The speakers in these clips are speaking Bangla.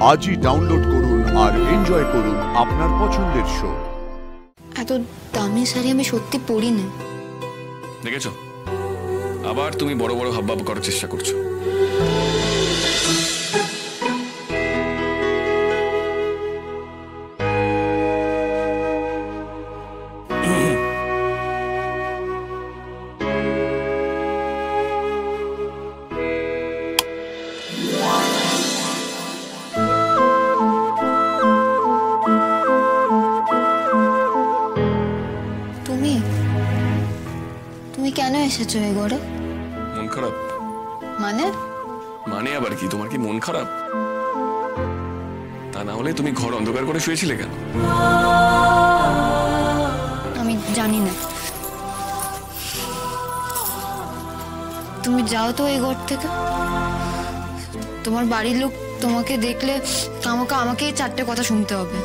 আজই ডাউনলোড করুন আর এনজয় করুন আপনার পছন্দের শো। এত দামি শাড়ি আমি সত্যি পরি না। দেখেছো, আবার তুমি বড় বড় হাবভাব করার চেষ্টা করছো। তুমি কেন এসেছো এই ঘরে? মন খারাপ? মানে আবার কি, তোমার কি মন খারাপ? তা না হলে তুমি ঘর অন্ধকার করে শুয়েছিলে কেন? আমি জানি না। তুমি যাও তো এই ঘর থেকে। তোমার বাড়ির লোক তোমাকে দেখলে আমাকেই চারটে কথা শুনতে হবে।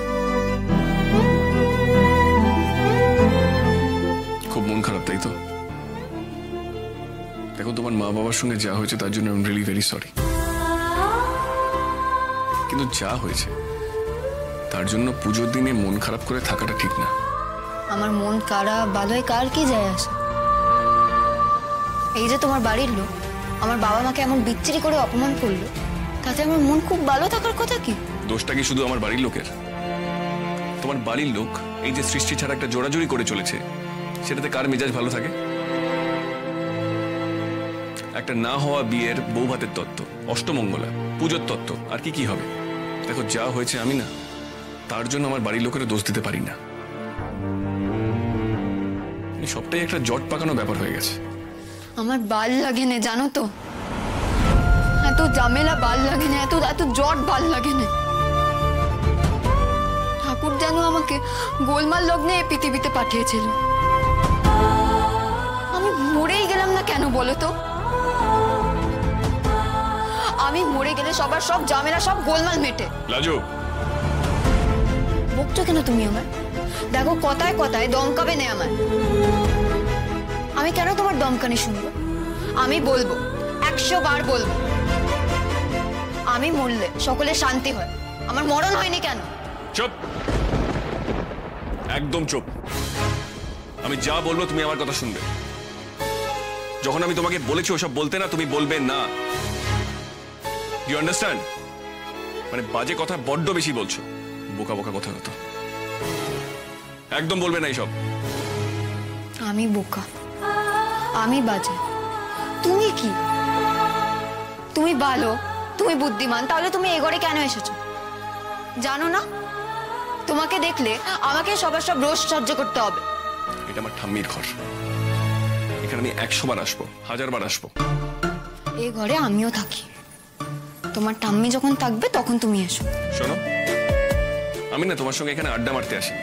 খুব মন খারাপ, তাই তো? দেখো, তোমার মা বাবার সঙ্গে যা হয়েছে তার জন্য I am really very sorry. কিন্তু যা হয়েছে তার জন্য পুজোর দিনে মন খারাপ করে থাকাটা ঠিক না। আমার মন খারাপ ভালোই কার কি যায় আসে? এই যে তোমার বাড়ির লোক আমার বাবা মাকে এমন বিচ্ছিরি করে অপমান করলো, তাতে আমার মন খুব ভালো থাকার কথা কি? দোষটা কি শুধু আমার বাড়ির লোকের? তোমার বাড়ির লোক এই যে সৃষ্টি ছাড়া একটা জোড়াজুড়ি করে চলেছে, সেটাতে কার মেজাজ ভালো থাকে? একটা না হওয়া বিয়ের বউ ভাতের তত্ত্ব, অষ্টমঙ্গলা, পুজোর তত্ত্ব, আর কি কি হবে? দেখো, যা হয়েছে আমি না তার জন্য আমার বাড়ির লোকেরা দোষ দিতে পারি না। সবটাই একটা জট পাকানো ব্যাপার হয়ে গেছে। আমার ভাল লাগে না, জানো তো? এত ঝামেলা ভাল লাগে না, এত জট ভাল লাগে না। ঠাকুর যেন আমাকে গোলমাল লগ্নে এই পৃথিবীতে পাঠিয়েছিল। আমি মরেই গেলাম না কেন বলো তো? আমি মরে গেলে সবার সব ঝামেলা, সব গোলমাল মেটে। লাজু, বকছো কেন তুমি আমার? দেখো, কথায় কথায় দমকাবে না আমার। আমি কেন তোমার দমকানি শুনবো? আমি বলবো, 100 বার বলবো। আমি মরলে সকলে শান্তি হয়, আমার মরণ হয়নি কেন? চুপ, একদম চুপ। আমি যা বলবো তুমি আমার কথা শুনবে। যখন আমি তোমাকে বলেছি ওসব বলতে না, তুমি বলবে না। You understand? মানে বাজে কথা বড্ড বেশি বলছো, বোকা বোকা কথা হতো। একদম বলবে না এইসব। আমি বোকা, আমি বাজে, তুমি কি? তুমি ভালো, তুমি বুদ্ধিমান, তাহলে তুমি এ ঘরে কেন এসেছো? জানো না, তোমাকে দেখলে আমাকে সবার সব রোজ সহ্য করতে হবে। এটা আমার ঠাম্মির ঘর, এখানে আমি 100 বার আসবো, 1000 বার আসবো। এই ঘরে আমিও থাকি, তোমার ঠাম্মি যখন থাকবে তখন তুমি এসো। শোনো, আমি না তোমার সঙ্গে এখানে আড্ডা মারতে আসিনি,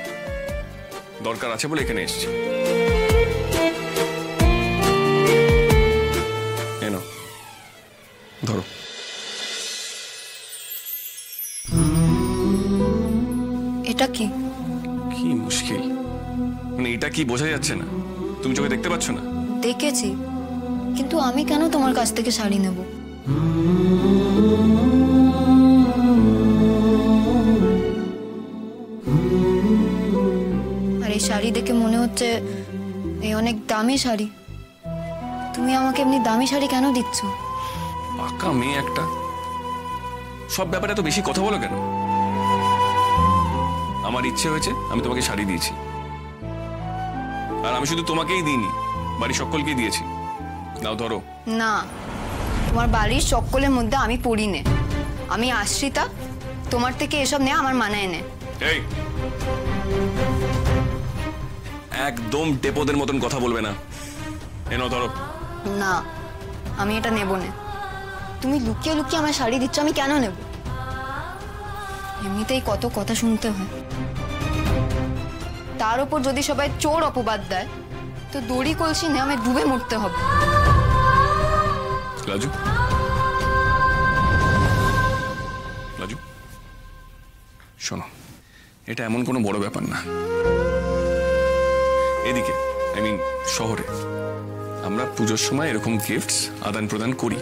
দরকার আছে বলে এখানে এসেছি। ধরো। এটা কি? কি মুশকিল, মানে এটা কি বোঝা যাচ্ছে না? তুমি চোখে দেখতে পাচ্ছ না? দেখেছি, কিন্তু আমি কেন তোমার কাছ থেকে শাড়ি নেব? আর এই শাড়ি দেখে মনে হচ্ছে এই অনেক দামি শাড়ি। তুমি আমাকে এমনি দামি শাড়ি কেন দিচ্ছ? পাকা মেয়ে একটা, সব ব্যাপারে এত বেশি কথা বলো কেন? আমার ইচ্ছে হয়েছে, আমি তোমাকে শাড়ি দিয়েছি। আর আমি শুধু তোমাকেই দিইনি, বাড়ির সকলকেই দিয়েছি। নাও ধরো। না, তোমার বাড়ির সকলের মধ্যে আমি পড়ি নে। আমি আশ্রিতা, তোমার থেকে এসব নেওয়া আমার মানায় নে। এই, একদম ডেপোদের মতন কথা বলবে না। এনো ধরো। না, আমি এটা নেব না। তুমি লুকিয়ে লুকিয়ে আমার শাড়ি দিচ্ছ, আমি কেন নেব? এমনিতেই কত কথা শুনতে হয়, তার উপর যদি সবাই চোর অপবাদ দেয় তো দড়ি কলসি নিয়ে আমায় ডুবে মরতে হবে। লাজু, লাজু শোনো, এটা এমন কোনো বড় ব্যাপার না। এদিকে আই মিন শহরে আমরা পুজোর সময় এরকম গিফটস আদান প্রদান করি।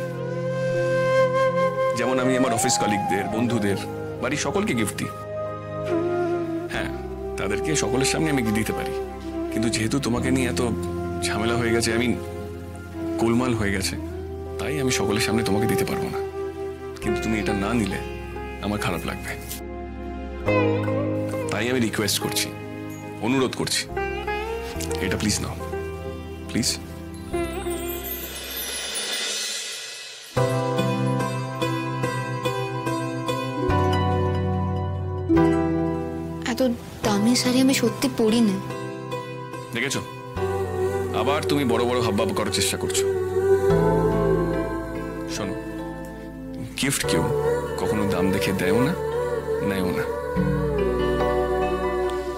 যেমন আমি আমার অফিস কলিগদের, বন্ধুদের, বাড়ির সকলকে গিফট দিই। হ্যাঁ, তাদেরকে সকলের সামনে আমি দিতে পারি, কিন্তু যেহেতু তোমাকে নিয়ে এত ঝামেলা হয়ে গেছে, আমি গোলমাল হয়ে গেছে, তাই আমি সকলের সামনে তোমাকে দিতে পারবো না। কিন্তু তুমি এটা না নিলে আমার খারাপ লাগবে, তাই আমি রিকোয়েস্ট করছি, অনুরোধ করছি, এটা প্লিজ নাও, প্লিজ। এত দামি শাড়ি আমি সত্যি পরি না। দেখেছো, আবার তুমি বড় বড় হাবভাব করার চেষ্টা করছো। শোনো, গিফট কেউ কখনো দাম দেখে দেয়ও না, নেয়ও না।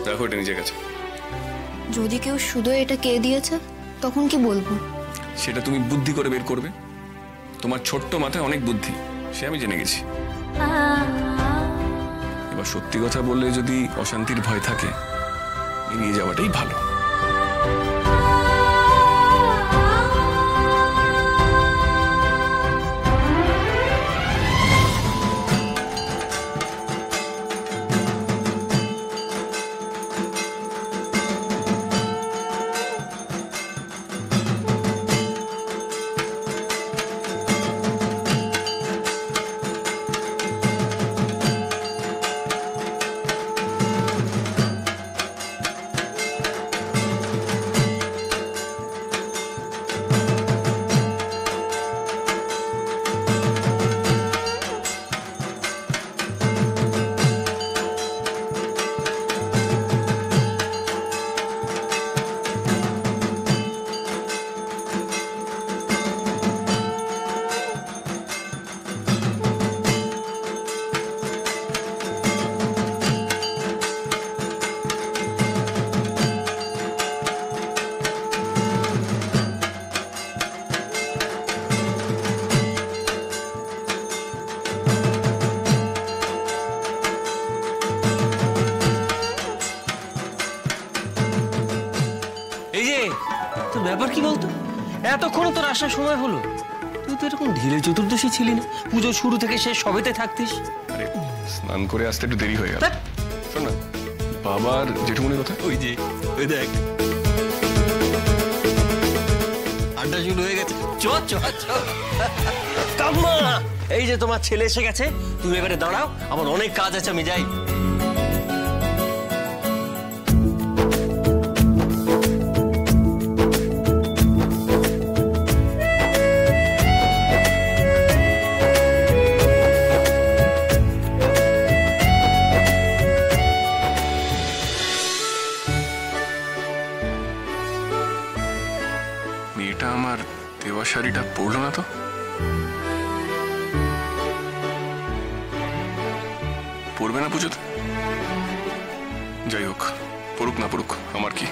দেখো এটা নিজের কাছে। যদি কেউ শুধু এটা কে দিয়েছে তখন কি বলবো? সেটা তুমি বুদ্ধি করে বের করবে। তোমার ছোট্ট মাথায় অনেক বুদ্ধি, সে আমি জেনে গেছি। এবার সত্যি কথা বললে যদি অশান্তির ভয় থাকে, এড়িয়ে যাওয়াটাই ভালো। এই যে তোর ব্যাপার কি বলতো, এতক্ষণ তোর আসার সময় হলো, তুই তো এরকম ধীরে চতুর্দশী ছিলি না, পুজো শুরু থেকে শেষ সবেতে থাকতিস। আরে স্নান করে আসতে একটু দেরি হয়ে গেল। ধ্যাৎ। শোন না, বাবার জেঠুমনির কথা। ওই যে ওই দেখ আড্ডা শুরু হয়ে গেছে। চ চ চ কাম্মা, এই যে তোমার ছেলে এসে গেছে, তুমি এবারে দাঁড়াও, আমার অনেক কাজ আছে, আমি যাই। মেয়েটা আমার দেওয়া শাড়িটা পরলো না তো? পরবে না পুজোতে? যাই হোক, পড়ুক না পড়ুক, আমার কি।